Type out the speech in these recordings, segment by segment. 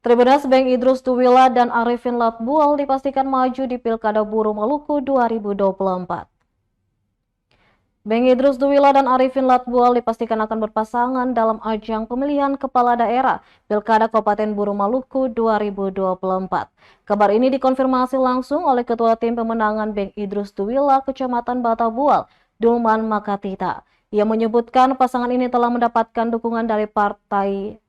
Tribunas Bank Idrus Tuwila dan Arifin Latbual dipastikan maju di Pilkada Buruh Maluku 2024. Bank Idrus Tuwila dan Arifin Latbual dipastikan akan berpasangan dalam ajang pemilihan kepala daerah Pilkada Kabupaten Buruh Maluku 2024. Kabar ini dikonfirmasi langsung oleh Ketua Tim Pemenangan Bank Idrus Tuwila Kecamatan Batabual, Dulman Makatita. Ia menyebutkan pasangan ini telah mendapatkan dukungan dari partai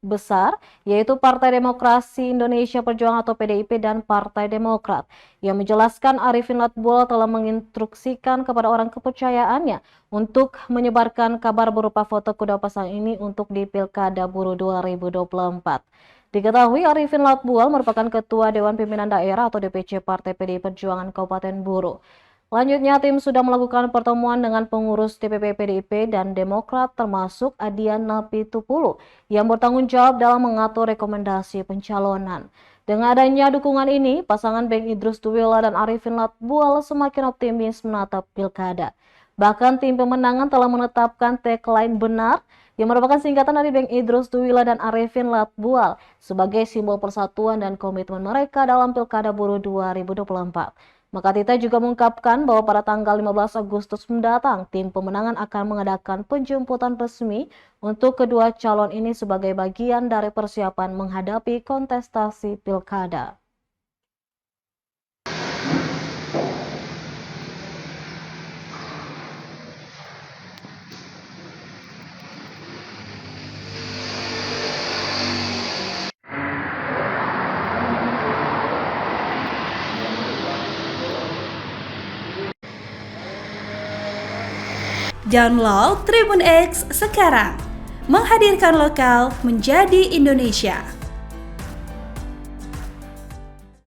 besar, yaitu Partai Demokrasi Indonesia Perjuangan atau PDIP dan Partai Demokrat. Ia menjelaskan Arifin Latbual telah menginstruksikan kepada orang kepercayaannya untuk menyebarkan kabar berupa foto kedua pasangan ini untuk di Pilkada Buruh 2024. Diketahui Arifin Latbual merupakan Ketua Dewan Pimpinan Daerah atau DPC Partai PDI Perjuangan Kabupaten Buruh. Selanjutnya, tim sudah melakukan pertemuan dengan pengurus DPP PDIP dan Demokrat termasuk Adiana Pitupulu yang bertanggung jawab dalam mengatur rekomendasi pencalonan. Dengan adanya dukungan ini, pasangan Bank Idrus Tuwila dan Arifin Latbual semakin optimis menatap pilkada. Bahkan tim pemenangan telah menetapkan tagline benar yang merupakan singkatan dari Bank Idrus Tuwila dan Arifin Latbual sebagai simbol persatuan dan komitmen mereka dalam Pilkada Buruh 2024. Makatita juga mengungkapkan bahwa pada tanggal 15 Agustus mendatang, tim pemenangan akan mengadakan penjemputan resmi untuk kedua calon ini sebagai bagian dari persiapan menghadapi kontestasi pilkada. Download Tribun X sekarang, menghadirkan lokal menjadi Indonesia.